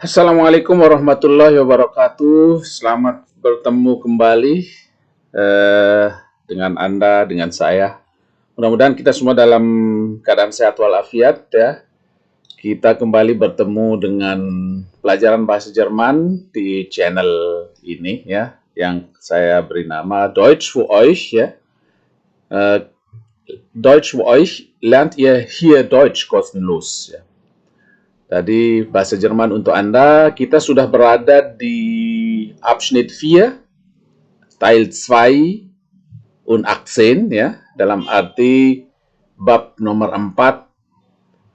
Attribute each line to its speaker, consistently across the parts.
Speaker 1: Assalamualaikum warahmatullahi wabarakatuh. Selamat bertemu kembali eh, dengan Anda, dengan saya. Mudah-mudahan kita semua dalam keadaan sehat walafiat ya. Kita kembali bertemu dengan pelajaran bahasa Jerman di channel ini ya, yang saya beri nama Deutsch für euch ya. Deutsch für euch lernt ihr hier Deutsch kostenlos ya. Tadi bahasa Jerman untuk Anda, kita sudah berada di Abschnitt 4, Teil 2 und 18 ya, dalam arti bab nomor 4,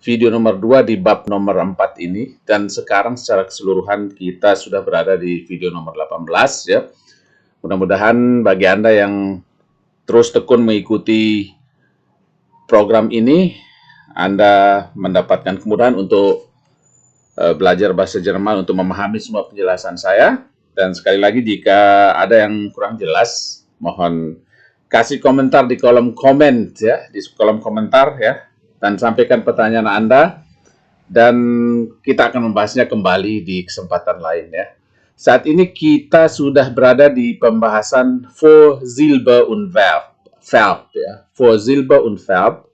Speaker 1: video nomor 2 di bab nomor 4 ini, dan sekarang secara keseluruhan kita sudah berada di video nomor 18 ya. Mudah-mudahan bagi Anda yang terus tekun mengikuti program ini, Anda mendapatkan kemudahan untuk belajar bahasa Jerman, untuk memahami semua penjelasan saya. Dan sekali lagi, jika ada yang kurang jelas, mohon kasih komentar di kolom komen ya, di kolom komentar ya, dan sampaikan pertanyaan Anda, dan kita akan membahasnya kembali di kesempatan lain ya. Saat ini kita sudah berada di pembahasan Vorsilbe und Verb ya. Vorsilbe und Verb.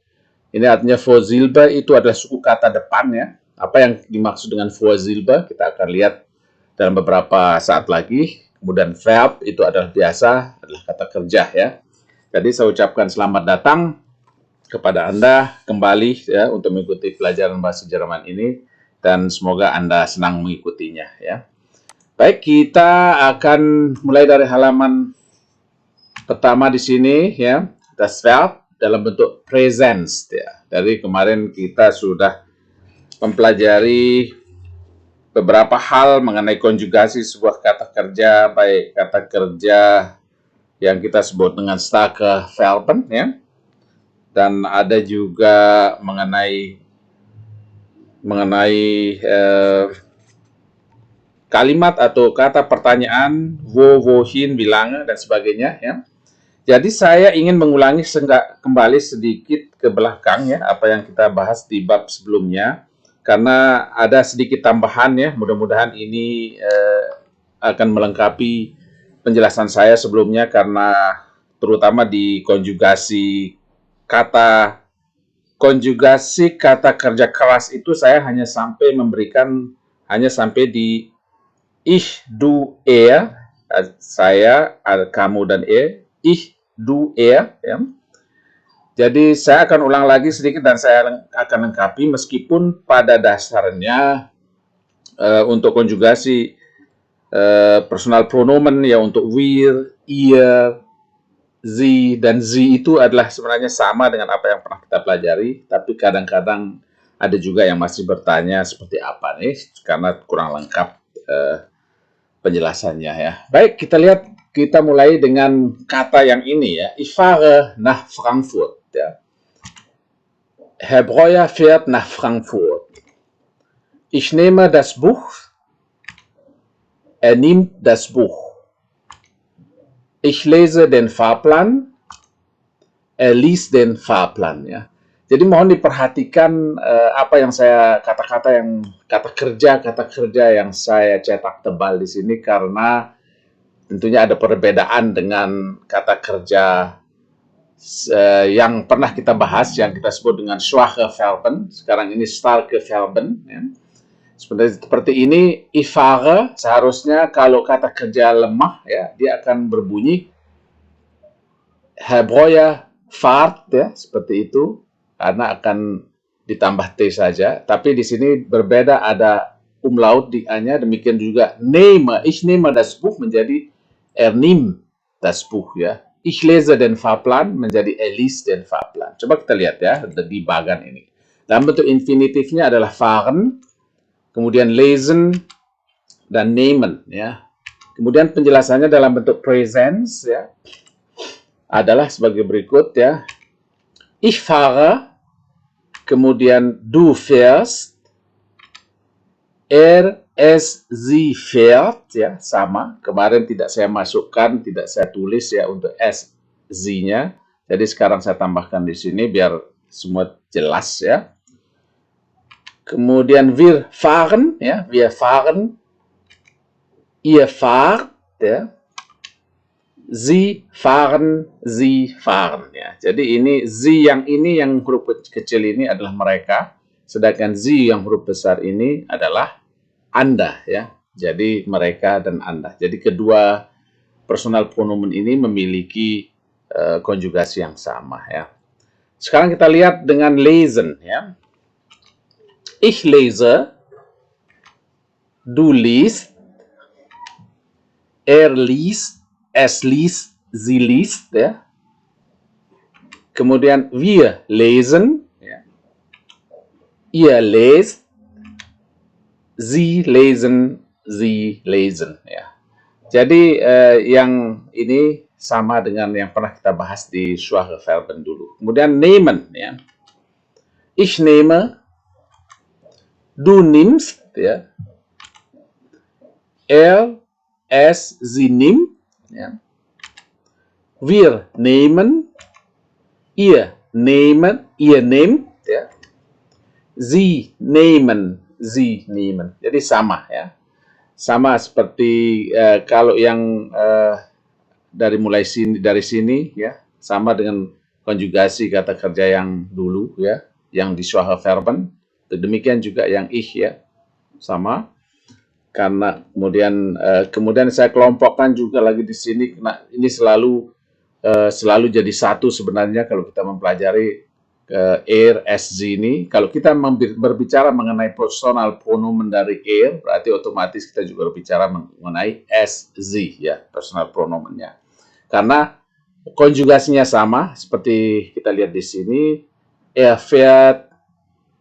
Speaker 1: Ini artinya Vorsilbe itu adalah suku kata depan ya. Apa yang dimaksud dengan Vorsilbe kita akan lihat dalam beberapa saat lagi. Kemudian verb itu adalah biasa, adalah kata kerja ya. Jadi saya ucapkan selamat datang kepada Anda kembali ya untuk mengikuti pelajaran bahasa Jerman ini, dan semoga Anda senang mengikutinya ya. Baik, kita akan mulai dari halaman pertama di sini ya. Das Verb dalam bentuk presens ya. Dari kemarin kita sudah mempelajari beberapa hal mengenai konjugasi sebuah kata kerja, baik kata kerja yang kita sebut dengan starke Verben ya, dan ada juga mengenai kalimat atau kata pertanyaan wo, wohin, wie lange dan sebagainya ya. Jadi saya ingin mengulangi kembali sedikit ke belakang ya, apa yang kita bahas di bab sebelumnya, karena ada sedikit tambahan ya. Mudah-mudahan ini akan melengkapi penjelasan saya sebelumnya, karena terutama di konjugasi kata kerja keras itu saya hanya sampai di ich, du, er, saya, kamu dan ich, du, er ya. Jadi saya akan ulang lagi sedikit dan saya akan lengkapi, meskipun pada dasarnya untuk konjugasi personal pronomen ya, untuk wir, ihr, sie dan sie itu adalah sebenarnya sama dengan apa yang pernah kita pelajari, tapi kadang-kadang ada juga yang masih bertanya seperti apa nih, karena kurang lengkap penjelasannya ya. Baik, kita mulai dengan kata yang ini ya. Ich fahre nach Frankfurt ya. Herr Breuer fährt nach Frankfurt. Ich nehme das Buch. Er nimmt das Buch. Ich lese den Fahrplan. Er liest den Fahrplan ya. Jadi mohon diperhatikan apa yang saya kata kerja yang saya cetak tebal di sini, karena tentunya ada perbedaan dengan kata kerja yang pernah kita bahas, yang kita sebut dengan schwache Verben. Sekarang ini starke Verben ya. Seperti ini, ich fahre seharusnya kalau kata kerja lemah ya, dia akan berbunyi Herr Breuer fahrt ya, seperti itu, karena akan ditambah T saja. Tapi di sini berbeda, ada umlaut di A-nya. Demikian juga nehme, ich nehme das Buch menjadi er nimmt das Buch ya. Ich lese den Fahrplan menjadi er liest den Fahrplan. Coba kita lihat ya di bagan ini. Dalam bentuk infinitifnya adalah fahren, kemudian lesen dan nehmen ya. Kemudian penjelasannya dalam bentuk presens ya, adalah sebagai berikut ya. Ich fahre, kemudian du fährst, es, sie fährt ya, sama. Kemarin tidak saya masukkan, tidak saya tulis ya untuk es, sie-nya. Jadi sekarang saya tambahkan di sini biar semua jelas ya. Kemudian wir fahren, ya, wir fahren, ihr fahrt, ya, Sie fahren, ya. Jadi ini Sie yang huruf kecil ini adalah mereka, sedangkan Sie yang huruf besar ini adalah Anda, ya. Jadi mereka dan Anda. Jadi kedua personal pronomen ini memiliki konjugasi yang sama, ya. Sekarang kita lihat dengan lesen, ya. Ich lese, du liest, er liest, es liest, sie liest, ya. Kemudian wir lesen, ya. Ihr lest, sie lesen, ya. Jadi yang ini sama dengan yang pernah kita bahas di Schwache Verben dulu. Kemudian nehmen, ya. Ich nehme, du nimmst, ya. Er, es, sie nimmt, ya. Wir nehmen, ihr nehmt, ya. Sie nehmen. Jadi sama, ya. Sama seperti kalau yang dari sini, ya, sama dengan konjugasi kata kerja yang dulu, ya, yang di Schwache Verben. Demikian juga yang ich, ya, sama. Karena kemudian saya kelompokkan juga lagi di sini. Nah, ini selalu jadi satu sebenarnya kalau kita mempelajari er, es, sie ini. Kalau kita berbicara mengenai personal pronomen dari er, berarti otomatis kita juga berbicara mengenai es, sie, ya, personal pronomennya. Karena konjugasinya sama seperti kita lihat di sini. Er fährt,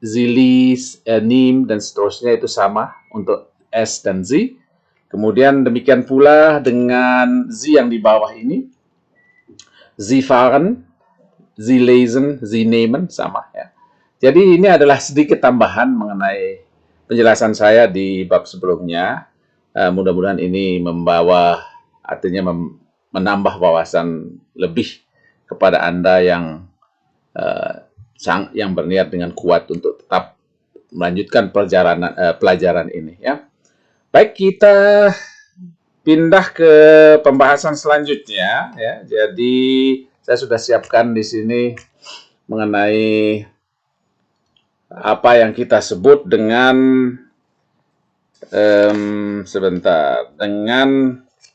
Speaker 1: sie liest, er nimmt, dan seterusnya itu sama untuk es dan sie. Kemudian demikian pula dengan sie yang di bawah ini. Sie fahren, sie lesen, sie nehmen, sama, ya. Jadi ini adalah sedikit tambahan mengenai penjelasan saya di bab sebelumnya. Mudah-mudahan ini menambah wawasan lebih kepada Anda yang berniat dengan kuat untuk tetap melanjutkan pelajaran ini, ya. Baik, kita pindah ke pembahasan selanjutnya, ya. Jadi saya sudah siapkan di sini mengenai apa yang kita sebut dengan dengan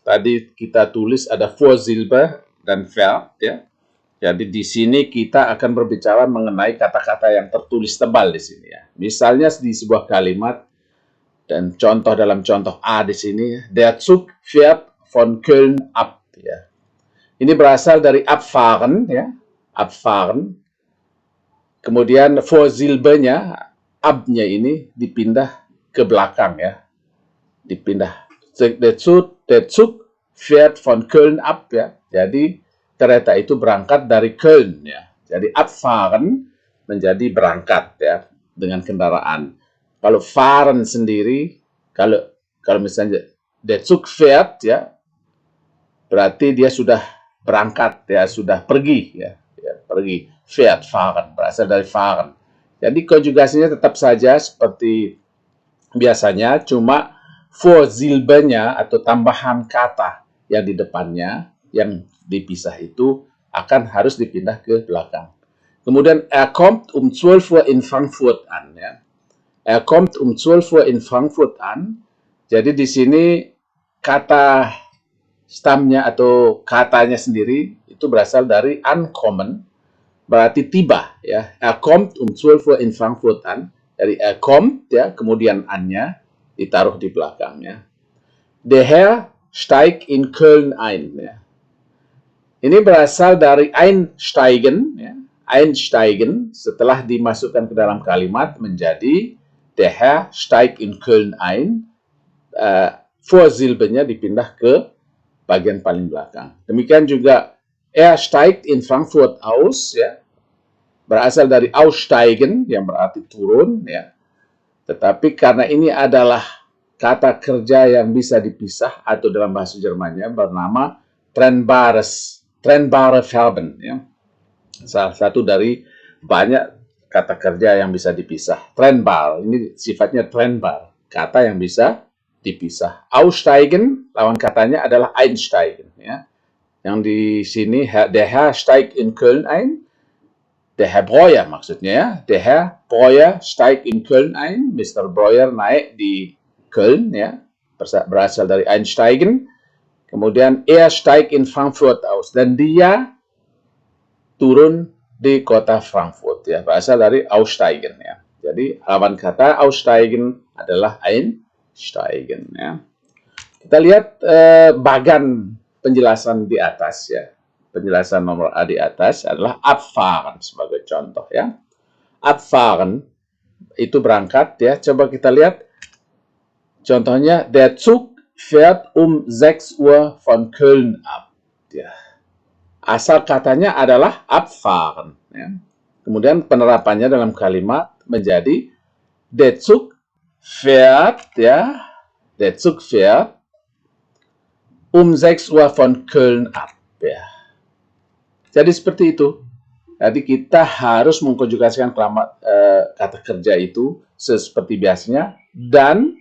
Speaker 1: tadi kita tulis ada Vorsilbe dan Verb, ya. Jadi di sini kita akan berbicara mengenai kata-kata yang tertulis tebal di sini, ya. Misalnya di sebuah kalimat, dan dalam contoh A di sini, der Zug fährt von Köln ab, ya. Ini berasal dari abfahren, ya, abfahren. Kemudian Vorsilbenya, abnya ini dipindah ke belakang, ya. Dipindah. Der Zug fährt von Köln ab, ya. Jadi kereta itu berangkat dari Köln, ya. Jadi abfahren menjadi berangkat, ya, dengan kendaraan. Kalau fahren sendiri, kalau misalnya der Zug fährt, ya, berarti dia sudah berangkat, ya, sudah pergi, ya, pergi. Fährt, fahren, berasal dari fahren. Jadi konjugasinya tetap saja seperti biasanya, cuma Vorsilbenya atau tambahan kata yang di depannya yang dipisah itu harus dipindah ke belakang. Kemudian kommt 12 Uhr in Frankfurt an, ya. Kommt 12 Uhr in Frankfurt an. Jadi di sini kata stamnya atau katanya sendiri itu berasal dari ankommen, berarti tiba, ya. Kommt 12 Uhr in Frankfurt an. Dari kommt, ya, kemudian annya ditaruh di belakangnya. Der Herr steigt in Köln ein, ya. Ini berasal dari einsteigen, ya. Einsteigen setelah dimasukkan ke dalam kalimat menjadi der Herr steigt in Köln ein. Vorsilbenya dipindah ke bagian paling belakang. Demikian juga er steigt in Frankfurt aus, ya. Berasal dari aussteigen yang berarti turun, ya. Tetapi karena ini adalah kata kerja yang bisa dipisah atau dalam bahasa Jermannya bernama trennbare Verben, ya. Salah satu dari banyak kata kerja yang bisa dipisah. Trennbar, ini sifatnya trennbar, kata yang bisa dipisah. Aussteigen, lawan katanya adalah einsteigen. Ya. Yang di sini, der Herr steigt in Köln ein. Der Herr Breuer maksudnya ya. Der Herr Breuer steigt in Köln ein. Mr. Breuer naik di Köln, ya. Berasal dari einsteigen. Kemudian er steigt in Frankfurt aus. Dan dia turun di kota Frankfurt, ya, berasal dari aussteigen, ya. Jadi lawan kata aussteigen adalah einsteigen, ya. Kita lihat bagan penjelasan di atas, ya. Penjelasan nomor A di atas adalah abfahren sebagai contoh, ya. Abfahren itu berangkat, ya. Coba kita lihat contohnya, der Zug fährt um 6 Uhr von Köln ab, ya. Asal katanya adalah abfahren. Ya. Kemudian penerapannya dalam kalimat menjadi der Zug fährt, ya, der Zug fährt um 6 Uhr von Köln ab. Ya. Jadi seperti itu. Jadi kita harus mengkonjugasikan kata kerja itu seperti biasanya dan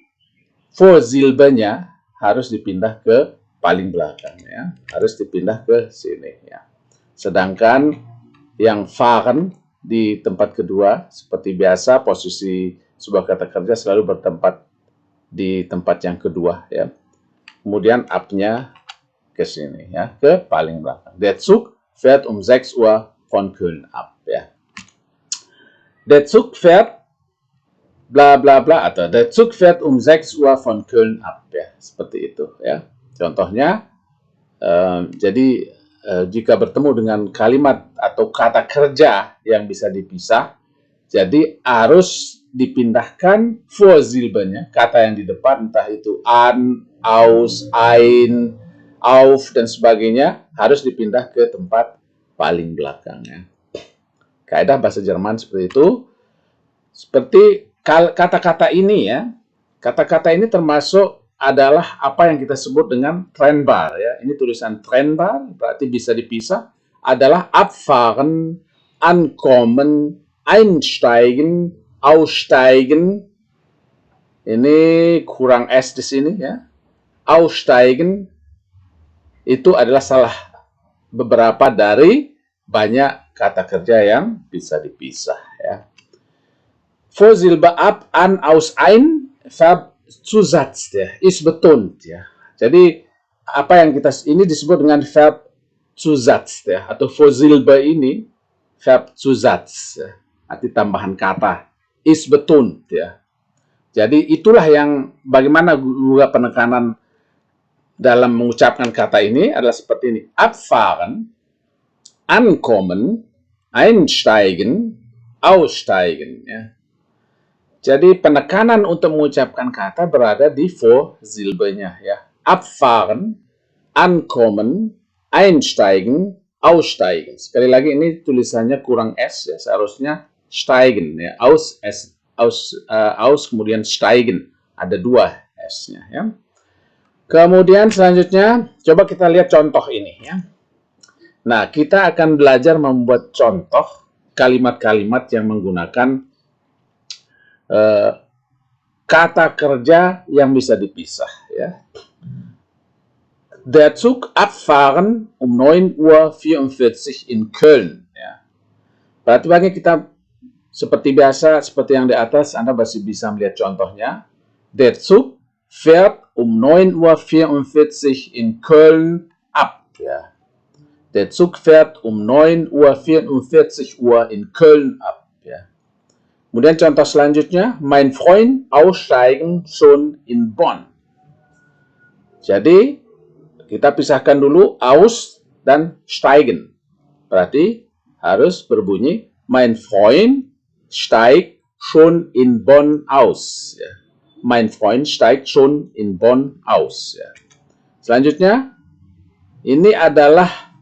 Speaker 1: Vorsilbenya harus dipindah ke paling belakang, ya, harus dipindah ke sini, ya. Sedangkan yang fahren di tempat kedua seperti biasa posisi sebuah kata kerja selalu bertempat di tempat yang kedua, ya. Kemudian up-nya ke sini, ya, ke paling belakang. Der Zug fährt um 6 Uhr von Köln ab, ya. Der Zug fährt bla bla bla atau der Zug fährt um 6 Uhr von Köln ab, ya. Seperti itu, ya. Contohnya, jadi jika bertemu dengan kalimat atau kata kerja yang bisa dipisah, jadi harus dipindahkan Vorsilbenya, kata yang di depan, entah itu an, aus, ein, auf, dan sebagainya, harus dipindah ke tempat paling belakangnya. Kaidah bahasa Jerman seperti itu. Seperti kata-kata ini, ya, kata-kata ini termasuk adalah apa yang kita sebut dengan trennbar, ya. Ini tulisan trennbar, berarti bisa dipisah, adalah abfahren, ankommen, einsteigen, aussteigen. Ini kurang S di sini, ya. Aussteigen itu adalah salah beberapa dari banyak kata kerja yang bisa dipisah, ya. Vorsilbe ab, an, aus, ein, Verb Zusatz, ya, ist betont, ya. Jadi apa yang kita ini disebut dengan verb Zusatz, ya, atau Vorsilbe ini verb Zusatz, ya, arti tambahan kata, ist betont, ya. Jadi itulah yang bagaimana juga penekanan dalam mengucapkan kata ini adalah seperti ini: abfahren, ankommen, einsteigen, aussteigen, ya. Jadi penekanan untuk mengucapkan kata berada di Vorsilbenya, ya. Abfahren, ankommen, einsteigen, aussteigen. Sekali lagi ini tulisannya kurang S, ya. Seharusnya steigen, ya. Aus kemudian steigen. Ada dua S-nya, ya. Kemudian selanjutnya coba kita lihat contoh ini, ya. Nah, kita akan belajar membuat contoh kalimat-kalimat yang menggunakan kata kerja yang bisa dipisah, ya. Der Zug abfahren um 9:44 Uhr in Köln, ya. Berarti bagi kita seperti biasa, seperti yang di atas, Anda masih bisa melihat contohnya. Der Zug fährt um 9:44 Uhr in Köln ab, ya. Der Zug fährt um 9:44 Uhr in Köln ab, ya. Kemudian contoh selanjutnya, mein Freund aussteigen schon in Bonn. Jadi kita pisahkan dulu aus dan steigen. Berarti harus berbunyi mein Freund steigt schon in Bonn aus. Ya. Mein Freund steigt schon in Bonn aus. Ya. Selanjutnya, ini adalah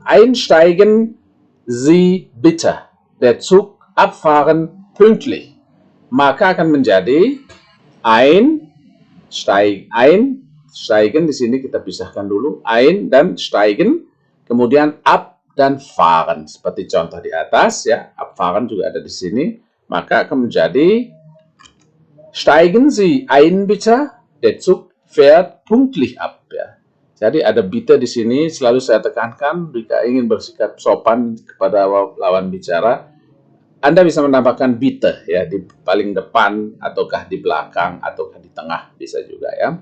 Speaker 1: einsteigen Sie bitte. Der Zug abfahren pünktlich. Maka akan menjadi steigen di sini kita pisahkan dulu, ein dan steigen, kemudian ab dan fahren. Seperti contoh di atas, ya, abfahren juga ada di sini. Maka akan menjadi steigen Sie ein bitte, der Zug fährt pünktlich ab. Ya. Jadi ada bitte di sini, selalu saya tekankan jika ingin bersikap sopan kepada lawan bicara, Anda bisa menambahkan bitte ya di paling depan ataukah di belakang ataukah di tengah bisa juga ya.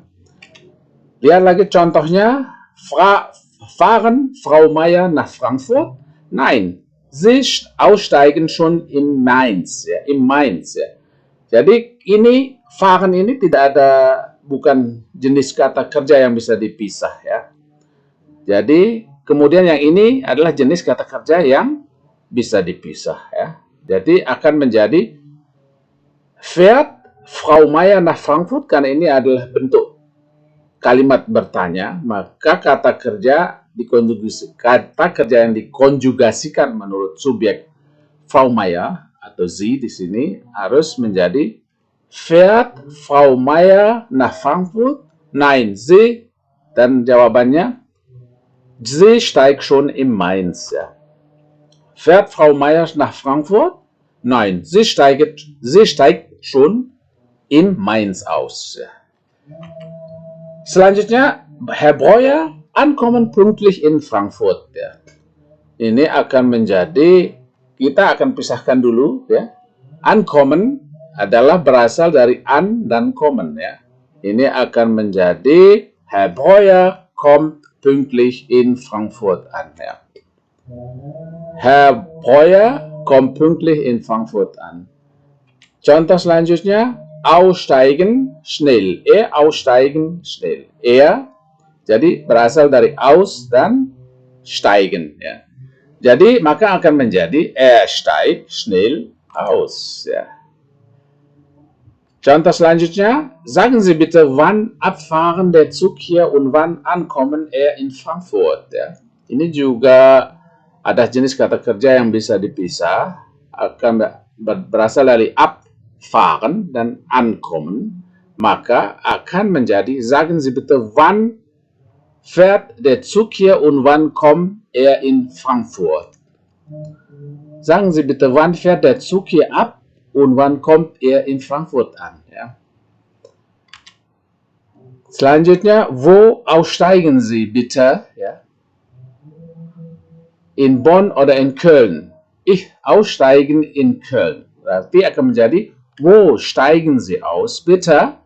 Speaker 1: Lihat lagi contohnya, fahren Frau Meier nach Frankfurt? Nein, sie aussteigen schon in Mainz ya, im Mainz ya. Jadi ini fahren ini tidak ada, bukan jenis kata kerja yang bisa dipisah ya. Jadi kemudian yang ini adalah jenis kata kerja yang bisa dipisah ya. Jadi akan menjadi fährt Frau Meier nach Frankfurt, karena ini adalah bentuk kalimat bertanya, maka kata kerja yang dikonjugasikan menurut subjek Frau Meier atau sie di sini harus menjadi fährt Frau Meier nach Frankfurt? Nein, sie, dan jawabannya sie steigt schon in Mainz ya. Fährt Frau Meier nach Frankfurt? Nein, sie steigt schon in Mainz aus. Selanjutnya, Herr Breuer ankommen pünktlich in Frankfurt. Ya. Ini akan menjadi, kita akan pisahkan dulu. Ya. Ankommen adalah berasal dari an dan kommen. Ya. Ini akan menjadi Herr Breuer kommt pünktlich in Frankfurt an. Ya. Herr Breuer kommt pünktlich in Frankfurt an. Contoh selanjutnya, aussteigen schnell. Aussteigen schnell. Jadi berasal dari aus dan steigen. Ya. Jadi maka akan menjadi steigt schnell aus. Ya. Contoh selanjutnya, sagen Sie bitte, wann abfahren der Zug hier und wann ankommen in Frankfurt. Ya. Ini juga ada jenis kata kerja yang bisa dipisah, akan berasal dari abfahren dan ankommen, maka akan menjadi sagen Sie bitte, wann fährt der Zug hier und wann kommt in Frankfurt. Sagen Sie bitte, wann fährt der Zug hier ab und wann kommt in Frankfurt an. Ja. Selanjutnya, wo aussteigen Sie bitte? Ja. In Bonn oder in Köln? Ich aussteigen in Köln. Berarti akan menjadi, wo steigen Sie aus? Bitte.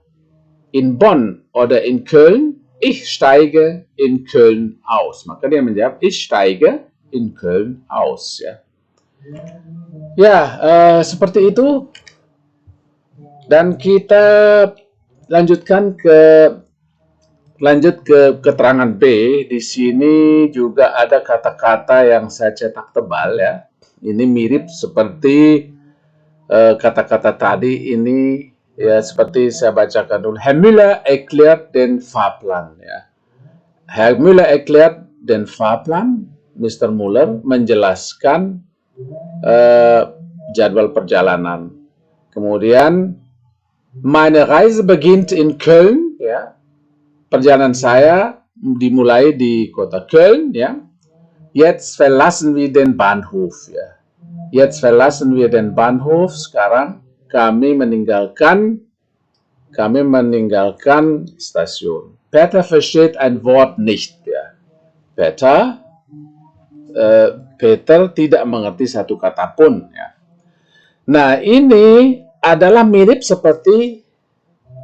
Speaker 1: In Bonn oder in Köln? Ich steige in Köln aus. Maka dia menjawab, ich steige in Köln aus. Ya, seperti itu. Dan kita lanjut ke keterangan B. Di sini juga ada kata-kata yang saya cetak tebal ya. Ini mirip seperti kata-kata tadi. Ini ya seperti saya bacakan dulu. Herr Müller erklärt den Fahrplan ya. Herr Müller erklärt den Fahrplan. Mr. Müller menjelaskan jadwal perjalanan. Kemudian meine Reise beginnt in Köln ya. Perjalanan saya dimulai di kota Köln, ya. Jetzt verlassen wir den Bahnhof, ya. Jetzt verlassen wir den Bahnhof. Sekarang kami meninggalkan stasiun. Peter versteht ein Wort nicht, ya. Peter tidak mengerti satu kata pun, ya. Nah, ini adalah mirip seperti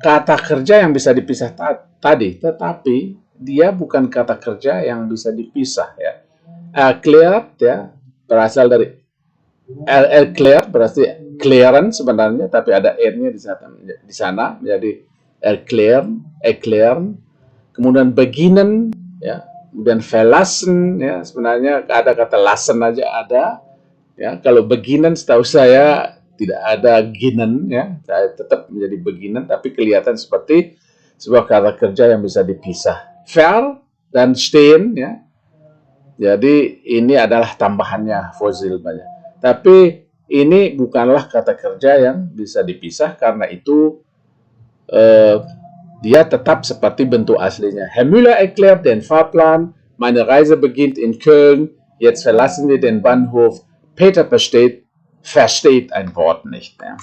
Speaker 1: kata kerja yang bisa dipisah tadi, tetapi dia bukan kata kerja yang bisa dipisah ya. Erklärt ya berasal dari erklärt berarti klären sebenarnya, tapi ada r-nya di sana menjadi erklären. Kemudian beginnen ya, kemudian verlassen ya, sebenarnya ada kata lassen aja ada ya. Kalau beginnen setahu saya tidak ada ginnen ya, saya tetap menjadi beginnen, tapi kelihatan seperti sebuah kata kerja yang bisa dipisah. Ver dan stehen ya. Jadi ini adalah tambahannya fosil banyak. Tapi ini bukanlah kata kerja yang bisa dipisah, karena itu dia tetap seperti bentuk aslinya. Herr Müller erklärt den Fahrplan. Meine Reise beginnt in Köln. Jetzt verlassen wir den Bahnhof. Peter versteht ein Wort nicht mehr.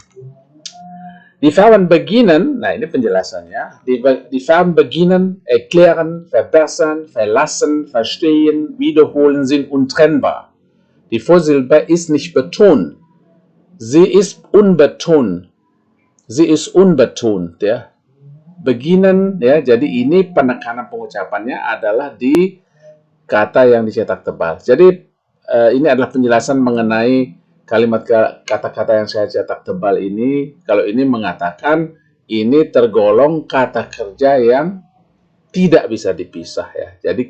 Speaker 1: Die Verben beginnen, nah ini penjelasannya, die Verben beginnen, erklären, verbessern, verlassen, verstehen, wiederholen sind untrennbar. Die Vorsilbe ist nicht betont. Sie ist unbetont. Sie ist unbetont, ya. Beginnen, ya. Jadi ini penekanan pengucapannya adalah di kata yang dicetak tebal. Jadi ini adalah penjelasan mengenai kalimat kata-kata yang saya cetak tebal ini. Kalau ini mengatakan ini tergolong kata kerja yang tidak bisa dipisah, ya. Jadi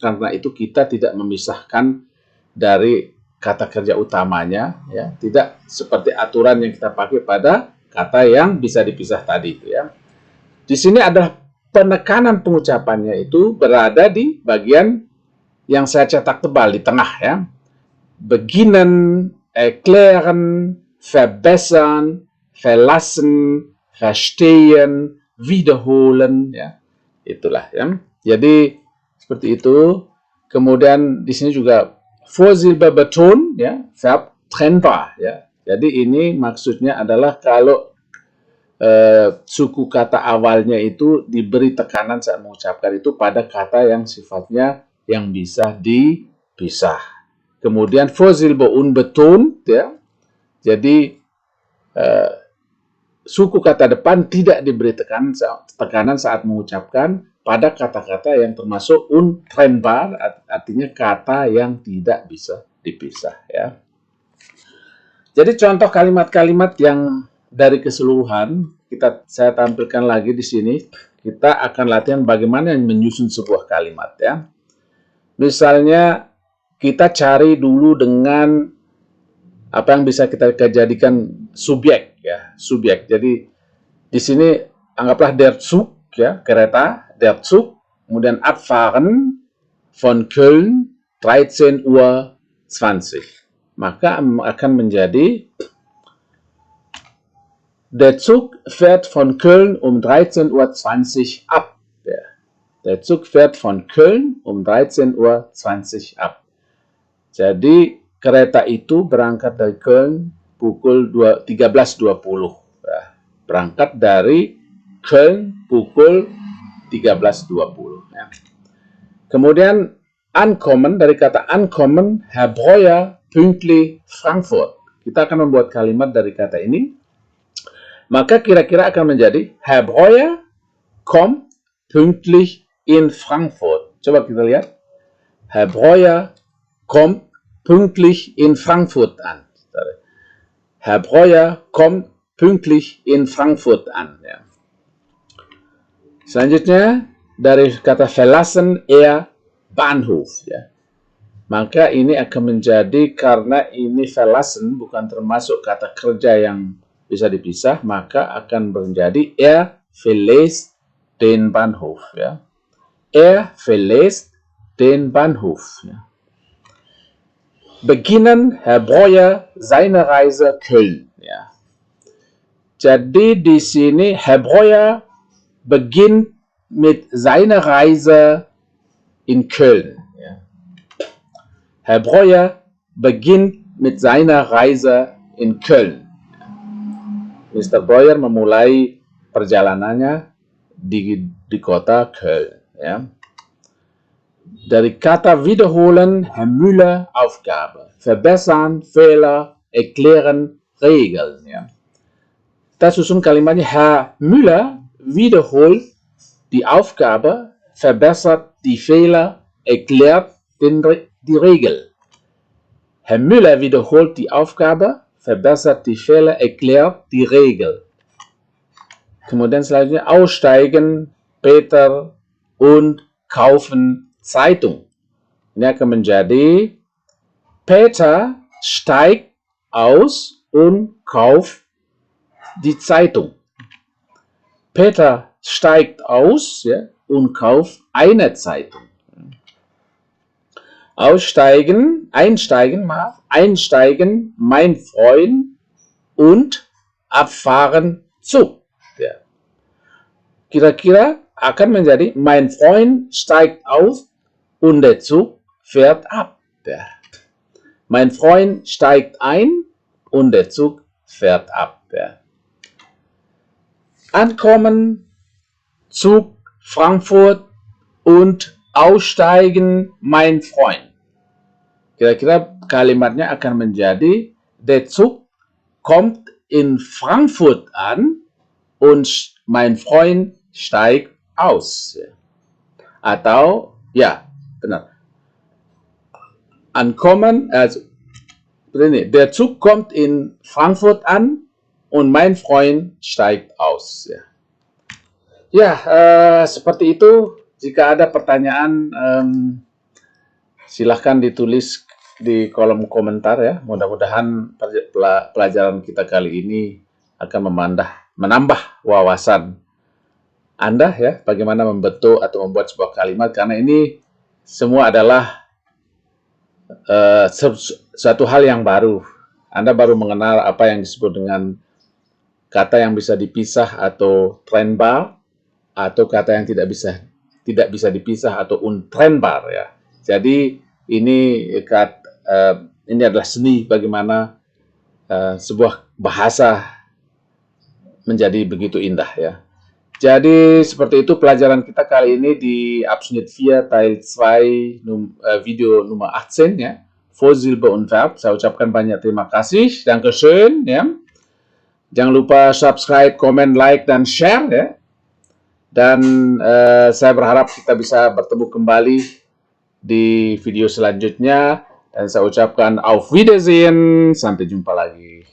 Speaker 1: karena itu kita tidak memisahkan dari kata kerja utamanya, ya. Tidak seperti aturan yang kita pakai pada kata yang bisa dipisah tadi itu, ya. Di sini adalah penekanan pengucapannya itu berada di bagian yang saya cetak tebal di tengah, ya. Beginnen, erklären, verbessern, verlassen, verstehen, wiederholen, ya. Itulah, ya. Jadi seperti itu. Kemudian di sini juga Vorsilbe betont, ya, Verb trennbar, ya. Jadi ini maksudnya adalah kalau suku kata awalnya itu diberi tekanan saat mengucapkan itu pada kata yang sifatnya yang bisa dipisah. Kemudian Vorsilbe unbetont, ya. Jadi suku kata depan tidak diberi tekanan saat mengucapkan pada kata-kata yang termasuk untrennbar, artinya kata yang tidak bisa dipisah, ya. Jadi contoh kalimat-kalimat yang dari keseluruhan saya tampilkan lagi di sini. Kita akan latihan bagaimana menyusun sebuah kalimat, ya. Misalnya kita cari dulu dengan apa yang bisa kita jadikan subjek, ya, subjek. Jadi di sini anggaplah der Zug, ya, kereta, der Zug, kemudian abfahren von Köln 13:20 Uhr. Maka akan menjadi der Zug fährt von Köln um 13:20 Uhr ab. Der Zug fährt von Köln um 13:20 Uhr ab. Jadi kereta itu berangkat dari Köln pukul 13.20. Ya, berangkat dari Köln pukul 13.20. Ya. Kemudian ankommen, dari kata ankommen, Herr Breuer pünktlich Frankfurt. Kita akan membuat kalimat dari kata ini. Maka kira-kira akan menjadi Herr Breuer kommt pünktlich in Frankfurt. Coba kita lihat. Herr Breuer kommt pünktlich in Frankfurt an. Herr Breuer kommt pünktlich in Frankfurt an. Ya. Selanjutnya dari kata verlassen Bahnhof. Ya. Maka ini akan menjadi, karena ini verlassen bukan termasuk kata kerja yang bisa dipisah, maka akan menjadi verlässt den Bahnhof. Ya. Verlässt den Bahnhof. Ya. Beginnen Herr Breuer seine Reise Köln. Ya. Jadi di sini Herr Breuer beginnt mit seiner Reise in Köln. Ja. Herr Breuer beginnt mit seiner Reise in Köln. Mr. Breuer memulai perjalanannya di kota Köln. Ya. Dari kata wiederholen, Herr Müller Aufgabe. Verbessern, Fehler, erklären, Regeln. Ja. Kita susun kalimatnya, Herr Müller wiederholt die Aufgabe, verbessert die Fehler, erklärt die Regel. Herr Müller wiederholt die Aufgabe, verbessert die Fehler, erklärt die Regel. Kemudian selanjutnya aussteigen, Peter und kaufen Zeitung. Ini akan menjadi Peter steigt aus und kauft die Zeitung. Peter steigt aus, ja, und kauft eine Zeitung. Einsteigen, mein Freund, und abfahren Zug. Ja. Kira-kira akan menjadi mein Freund steigt aus und der Zug fährt ab. Ja. Mein Freund steigt ein und der Zug fährt ab. Ja. Ankommen, Zug Frankfurt und aussteigen, mein Freund. Kira-kira kalimatnya akan menjadi der Zug kommt in Frankfurt an und mein Freund steigt aus. Atau, ya, benar. Ankommen, also ini, der Zug kommt in Frankfurt an und mein Freund steigt aus. Seperti itu. Jika ada pertanyaan, silahkan ditulis di kolom komentar ya. Mudah-mudahan pelajaran kita kali ini akan menambah wawasan Anda ya, bagaimana membentuk atau membuat sebuah kalimat, karena ini semua adalah suatu hal yang baru. Anda baru mengenal apa yang disebut dengan kata yang bisa dipisah atau trennbar, atau kata yang tidak bisa dipisah atau untrennbar ya. Jadi ini adalah seni bagaimana sebuah bahasa menjadi begitu indah ya. Jadi seperti itu pelajaran kita kali ini di Abschnitt 4 Teil 2 video nomor 18 ya. Vorsilbe und Verb. Saya ucapkan banyak terima kasih. Dankeschön ya. Jangan lupa subscribe, komen, like, dan share ya. Dan saya berharap kita bisa bertemu kembali di video selanjutnya. Dan saya ucapkan auf Wiedersehen. Sampai jumpa lagi.